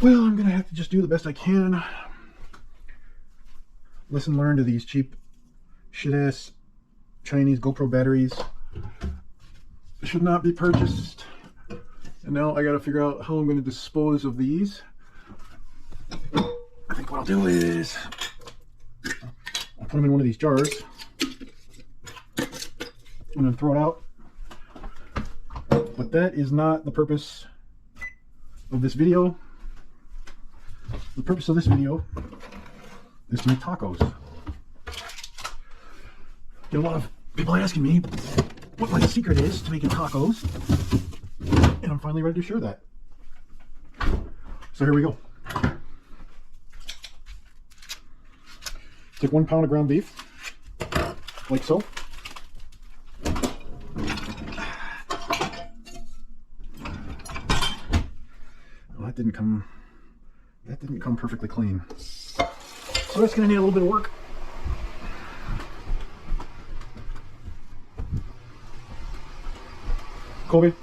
Well, I'm gonna have to just do the best I can. Lesson learned to these cheap shit-ass Chinese GoPro batteries. Should not be purchased. And now I gotta figure out how I'm gonna dispose of these. I think what I'll do is I'll put them in one of these jars and then throw it out. But that is not the purpose of this video. The purpose of this video is to make tacos. Get a lot of people asking me what my secret is to making tacos, and I'm finally ready to share that. So here we go. Take 1 pound of ground beef, like so. Well, that didn't come perfectly clean. So that's gonna need a little bit of work. Colby.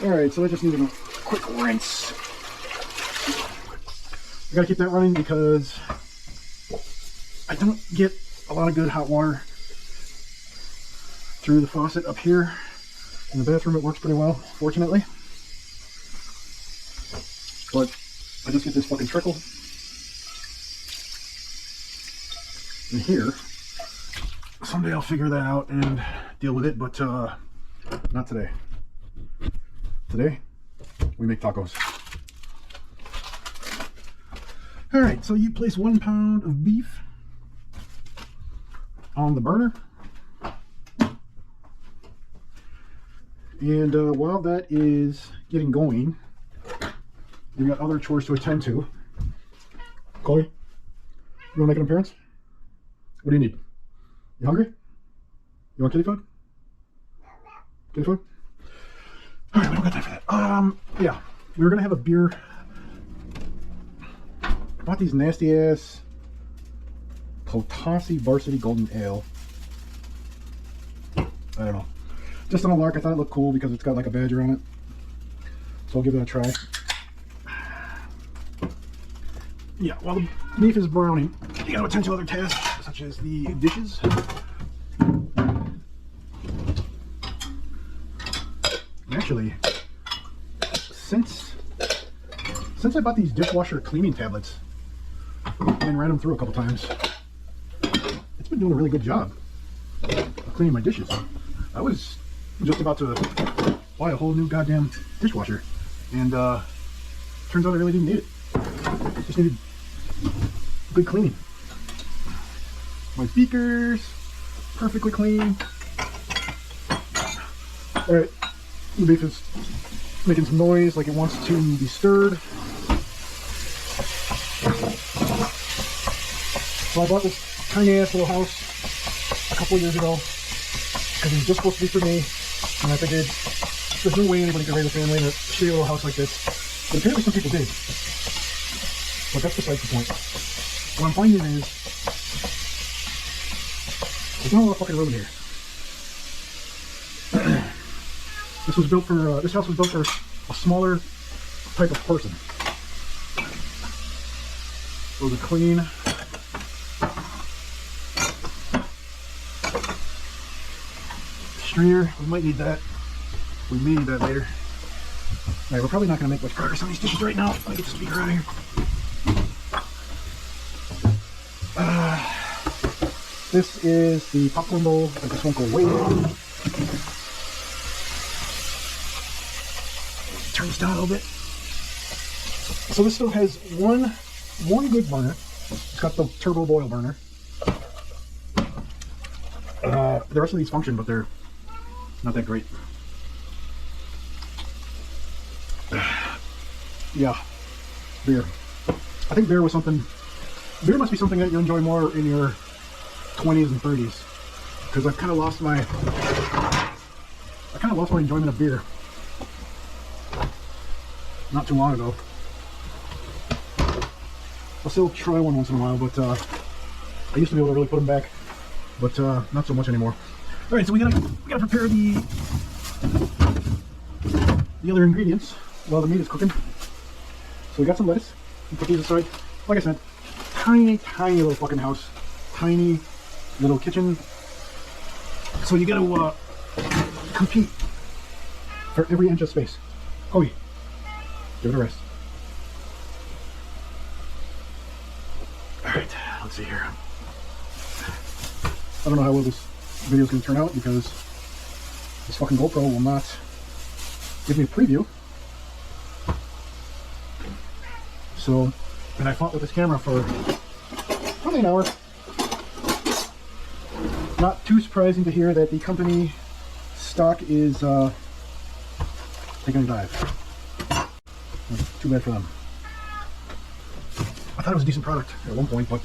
Alright, so I just need a quick rinse. I gotta keep that running because I don't get a lot of good hot water through the faucet up here. In the bathroom it works pretty well, fortunately. But I just get this fucking trickle in here. Someday I'll figure that out and deal with it, but not today. Today, we make tacos. Alright, so you place 1 pound of beef on the burner. And while that is getting going, you've got other chores to attend to. Chloe, you want to make an appearance? What do you need? You hungry? You want kitty food? Kitty food? Alright, we don't got time for that. Yeah, we were gonna have a beer. I bought these nasty ass Potassi Varsity Golden Ale. I don't know. Just on a lark, I thought it looked cool because it's got like a badger on it. So I'll give it a try. Yeah, while the beef is browning, you gotta attend to other tasks, such as the dishes. Actually, since I bought these dishwasher cleaning tablets and ran them through a couple times, it's been doing a really good job of cleaning my dishes. I was just about to buy a whole new goddamn dishwasher, and turns out I really didn't need it. Just needed good cleaning. My beakers, perfectly clean. Alright, the beef is making some noise like it wants to be stirred. So I bought this tiny ass little house a couple of years ago because it was just supposed to be for me, and I figured there's no way anybody could raise a family in a shitty little house like this. But apparently some people did. But that's besides the point. What I'm finding is there's not a lot of fucking room in here. This house was built for a smaller type of person. So the clean. Strainer, we might need that. We may need that later. Alright, we're probably not going to make much progress on these dishes right now. Let me get the speaker out of here. This is the popcorn bowl that this won't go away. Turn this down a little bit. So this still has one good burner. It's got the turbo boil burner. The rest of these function, but they're not that great. Yeah, beer. I think beer must be something that you enjoy more in your 20s and 30s, because I've kind of lost my enjoyment of beer not too long ago. I'll still try one once in a while, but I used to be able to really put them back, but not so much anymore. All right, so we gotta prepare the other ingredients while the meat is cooking. So we got some lettuce. We put these aside. Like I said, tiny little fucking house, tiny little kitchen. So you gotta compete for every inch of space. Kobe, give it a rest. All right, let's see here. I don't know how well this video is going to turn out because this fucking GoPro will not give me a preview. So, and I fought with this camera for probably an hour. Not too surprising to hear that the company stock is taking a dive. Too bad for them. I thought it was a decent product at one point, but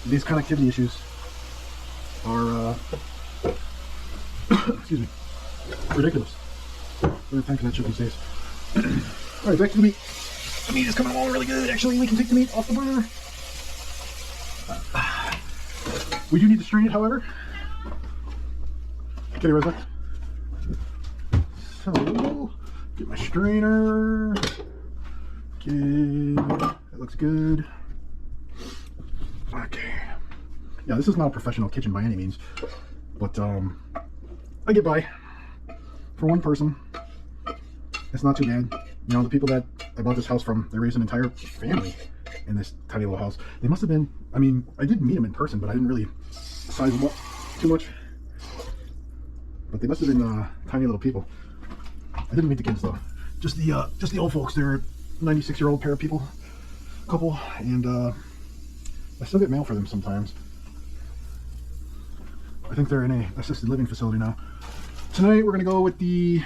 these connectivity issues are excuse me, ridiculous. We're thinking that shit these days. All right, back to the meat. The meat is coming along really good. Actually, we can take the meat off the burner. We do need to strain it, however. Okay, Rosa. So, get my strainer. Okay, that looks good. Okay. Yeah, this is not a professional kitchen by any means, but I get by. For one person, it's not too bad. You know, the people that I bought this house from, they raised an entire family in this tiny little house. They must have been, I mean, I did meet them in person, but I didn't really size them up too much. But they must have been tiny little people. I didn't meet the kids though. Just the old folks. They're a 96-year-old pair of people, couple, and I still get mail for them sometimes. I think they're in a assisted living facility now. Tonight we're gonna go with the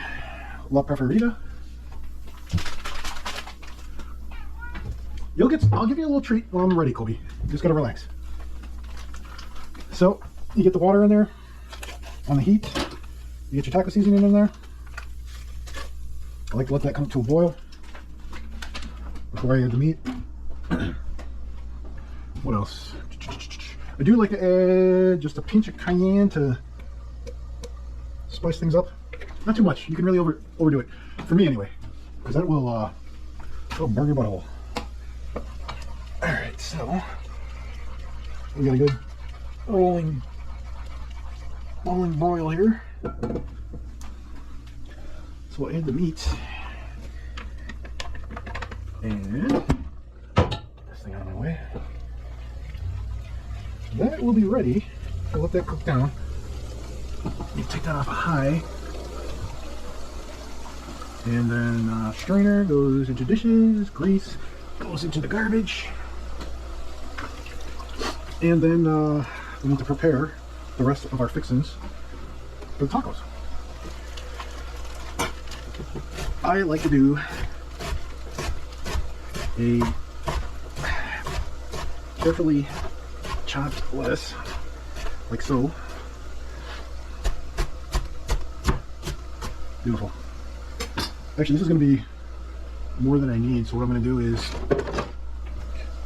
La Preferida. I'll give you a little treat when I'm ready, Kobe. You just gotta relax. So you get the water in there on the heat. You get your taco seasoning in there. I like to let that come to a boil before I add the meat. What else? I do like to add just a pinch of cayenne to spice things up. Not too much. You can really overdo it. For me anyway. Because that will it'll burn your butthole. Alright, so we got a good rolling broil here. So we'll add the meat. And this thing out of my way. That will be ready. I'll let that cook down. You take that off a high. And then strainer goes into dishes, grease goes into the garbage. And then we need to prepare the rest of our fixings for the tacos. I like to do a carefully chopped lettuce, like so. Beautiful. Actually, this is going to be more than I need, so what I'm going to do is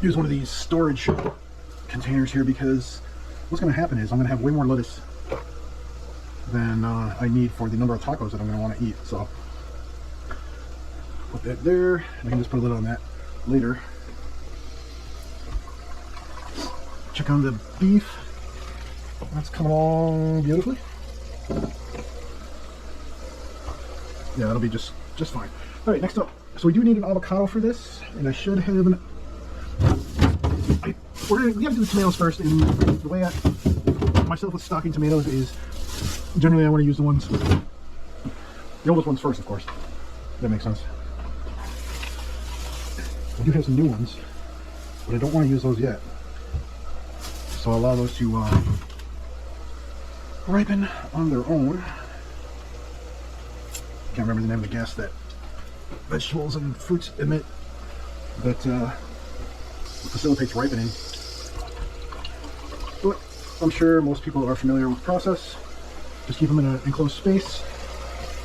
use one of these storage containers here, because what's going to happen is I'm going to have way more lettuce than I need for the number of tacos that I'm going to want to eat. So put that there, and I can just put a lid on that later. Check on the beef. That's coming along beautifully. Yeah, that'll be just fine. All right, next up. So we do need an avocado for this, and I should have an. We have to do the tomatoes first, and the way myself with stocking tomatoes is generally I want to use the oldest ones first, of course. That makes sense. I do have some new ones, but I don't want to use those yet. So I'll allow those to ripen on their own. Can't remember the name of the gas that vegetables and fruits emit that facilitates ripening. But I'm sure most people are familiar with the process. Just keep them in an enclosed space,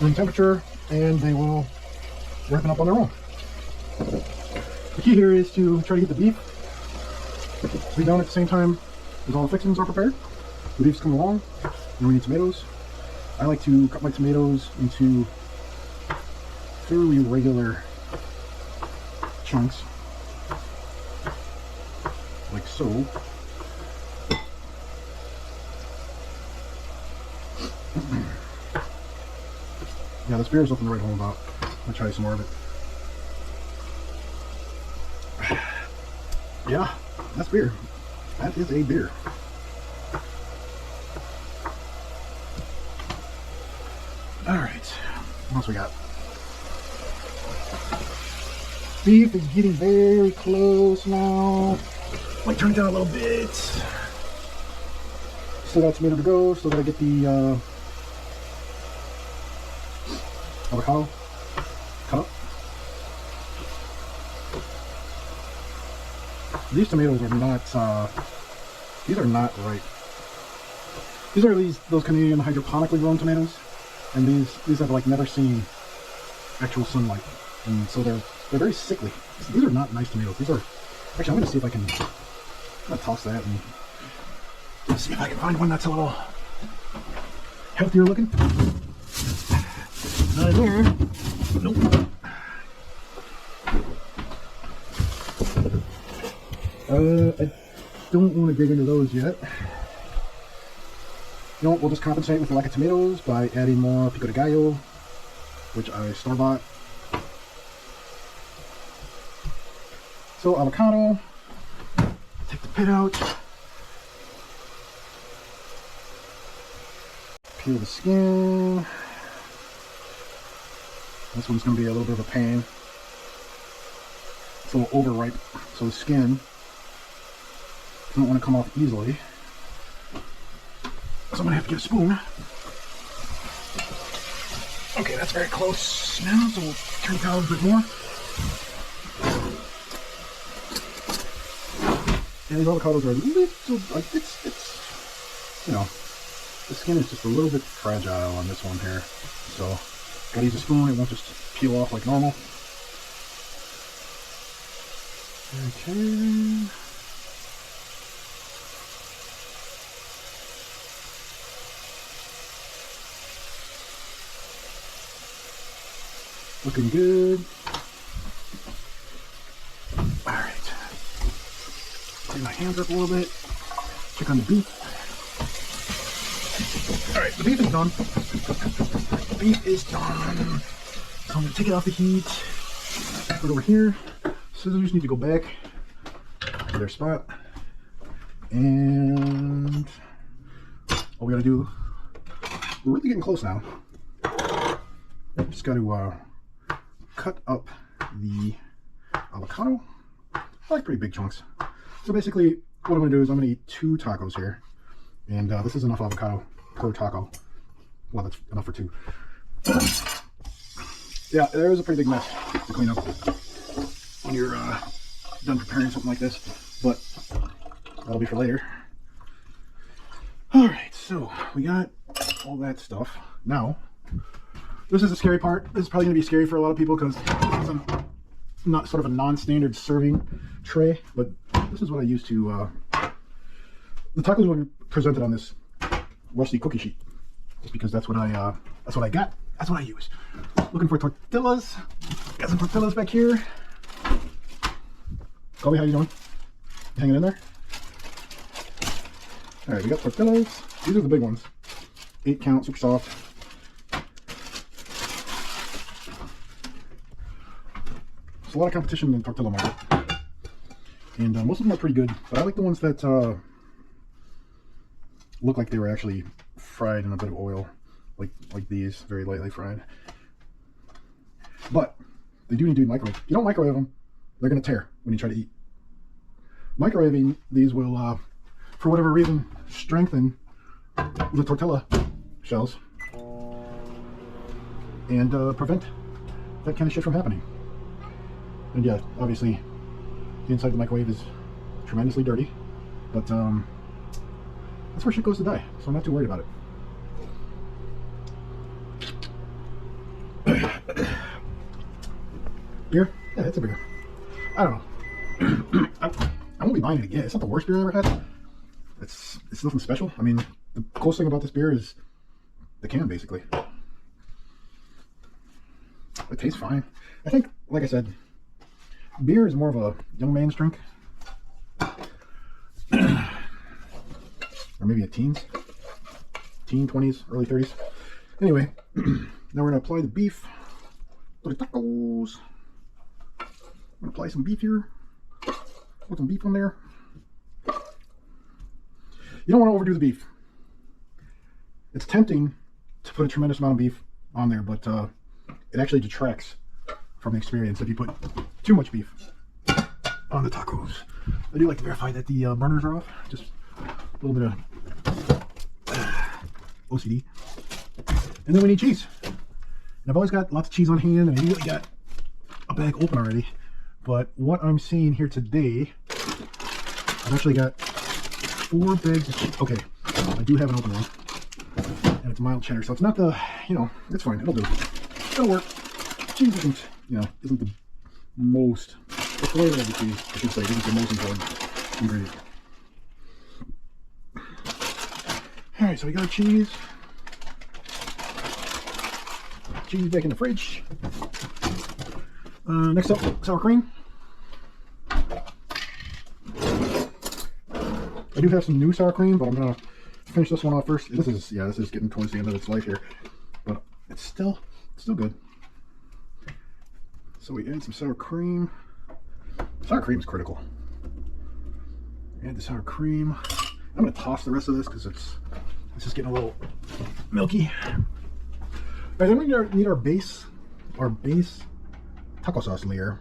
room temperature, and they will ripen up on their own. The key here is to try to get the beef to be done at the same time as all the fixings are prepared. The beef's coming along, and we need tomatoes. I like to cut my tomatoes into fairly regular chunks, like so. Yeah, this beer is nothing to write home about. I'll try some more of it. Yeah, that's beer. That is a beer. Alright, what else we got? Beef is getting very close now. Might turn it down a little bit. Still got tomato to go, still gotta get the avocado cut up. These tomatoes are not these are not ripe. These are those Canadian hydroponically grown tomatoes, and these have like never seen actual sunlight, and so they're very sickly. These are not nice tomatoes. These are actually, I'm gonna see if I can, I'm gonna toss that and let's see if I can find one that's a little healthier looking. Not there. Nope. I don't want to dig into those yet. You know what, we'll just compensate with the lack of tomatoes by adding more Pico de gallo, which I store-bought. So avocado, take the pit out, peel the skin. This one's going to be a little bit of a pain. It's a little overripe, so the skin doesn't want to come off easily. So I'm going to have to get a spoon. Okay, that's very close now, so we'll turn it down a little bit more. And these avocados are a little, like, it's, you know, the skin is just a little bit fragile on this one here. So, gotta use a spoon, it won't just peel off like normal. Okay. Looking good. Alright. Clean my hands up a little bit. Check on the beef. Alright, the beef is done. The beef is done. So I'm going to take it off the heat. Put it over here. Scissors need to go back to their spot. And all we got to do, we're really getting close now. Just got to cut up the avocado. I like pretty big chunks. So basically what I'm going to do is I'm going to eat 2 tacos here. And this is enough avocado per taco. Well, that's enough for 2. Yeah, there is a pretty big mess to clean up when you're done preparing something like this, but that'll be for later. Alright, so we got all that stuff. Now, this is the scary part. This is probably going to be scary for a lot of people because this is not sort of a non-standard serving tray, but this is what I use to, the tacos will be presented on this rusty cookie sheet, just because that's what I got. That's what I use. Looking for tortillas. Got some tortillas back here. Colby, how you doing? You hanging in there? All right, we got tortillas. These are the big ones. 8 count, super soft. There's a lot of competition in the tortilla market, and most of them are pretty good, but I like the ones that look like they were actually fried in a bit of oil, like these, very lightly fried. But they do need to be microwaved. If you don't microwave them, they're going to tear when you try to eat. Microwaving these will, for whatever reason, strengthen the tortilla shells and prevent that kind of shit from happening. And yeah, obviously, the inside of the microwave is tremendously dirty, but that's where shit goes to die, so I'm not too worried about it. Beer? Yeah, it's a beer. I don't know. I won't be buying it again. It's not the worst beer I ever had. It's nothing special. I mean, the coolest thing about this beer is the can, basically. It tastes fine. I think, like I said, beer is more of a young man's drink. Or maybe a teen 20s, early 30s. Anyway, now we're going to apply the beef to the tacos. I'm going to apply some beef here. Put some beef on there. You don't want to overdo the beef. It's tempting to put a tremendous amount of beef on there, but it actually detracts from the experience if you put too much beef on the tacos. I do like to verify that the burners are off. Just a little bit of OCD. And then we need cheese. And I've always got lots of cheese on hand, and I usually got a bag open already. But what I'm seeing here today, I've actually got 4 bags of cheese. Okay, I do have an open one. And it's mild cheddar, so it's not the, you know, it's fine. It'll do. It'll work. Cheese isn't, you know, isn't the most, the flavor of the cheese, I should say, isn't the most important ingredient. Alright, so we got our cheese. Cheese back in the fridge. Next up, sour cream. I do have some new sour cream, but I'm gonna finish this one off first. This is getting towards the end of its life here, but it's still good. So we add some sour cream. Sour cream is critical. Add the sour cream. I'm gonna toss the rest of this because it's just getting a little milky. All right, then we need our base taco sauce layer,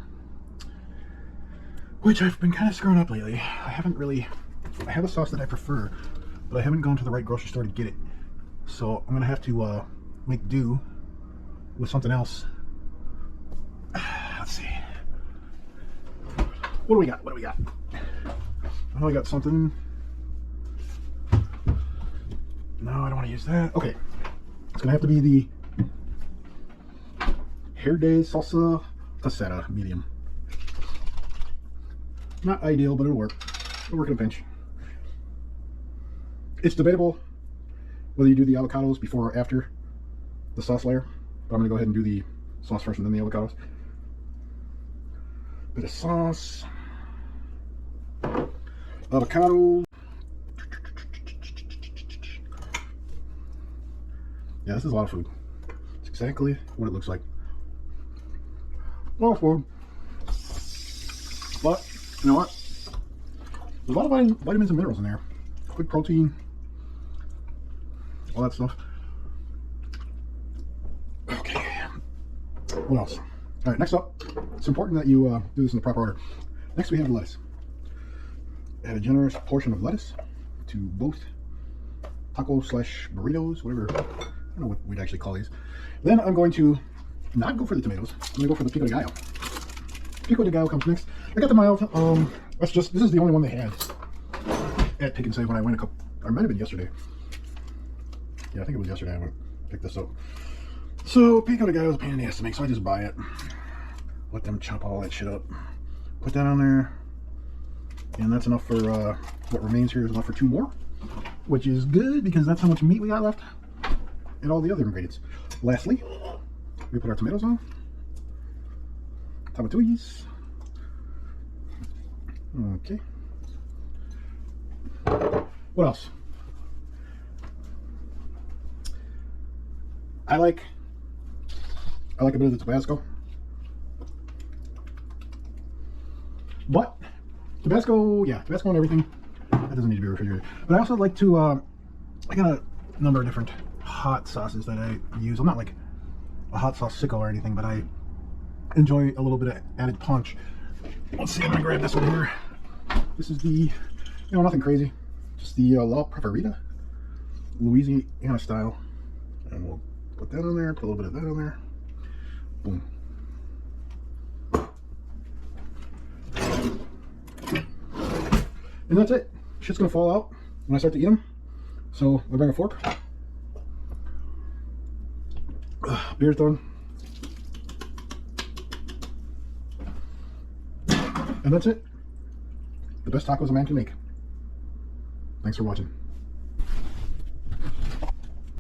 which I've been kind of screwing up lately. I have a sauce that I prefer, but I haven't gone to the right grocery store to get it. So I'm gonna have to make do with something else. Let's see. What do we got? Oh, I got something. No, I don't want to use that. Okay, it's gonna have to be the Verde salsa casera medium. Not ideal, but it'll work. It'll work in a pinch. It's debatable whether you do the avocados before or after the sauce layer, but I'm gonna go ahead and do the sauce first and then the avocados. Bit of sauce, avocado. Yeah, this is a lot of food. It's exactly what it looks like. A lot of food. But, you know what? There's a lot of vitamins and minerals in there. Good protein. All that stuff. Okay. What else? Alright, next up. It's important that you do this in the proper order. Next we have lettuce. Add a generous portion of lettuce to both taco slash burritos, whatever. I don't know what we'd actually call these. Then I'm going to not go for the tomatoes. I'm going to go for the pico de gallo. Pico de gallo comes next. I got the mild. This is the only one they had at Pick and Save when I went or it might have been yesterday. Yeah, I think it was yesterday I went to pick this up. So pico de gallo is a pain in the ass to make, so I just buy it. Let them chop all that shit up. Put that on there. And that's enough for, what remains here is enough for 2 more. Which is good because that's how much meat we got left. And all the other ingredients. Lastly, we put our tomatoes on. Tomatoes. Okay. What else? I like a bit of the Tabasco. But Tabasco and everything, that doesn't need to be refrigerated. But I also like to, I got a number of different hot sauces that I use. I'm not like a hot sauce sicko or anything, but I enjoy a little bit of added punch. Let's see, I'm gonna grab this one here. This is the, nothing crazy. Just the La Preferida, Louisiana style. And we'll put that on there, put a little bit of that on there. Boom. And that's it. Shit's gonna fall out when I start to eat them. So I bring a fork. Beer's done. And that's it. The best tacos a man can make. Thanks for watching.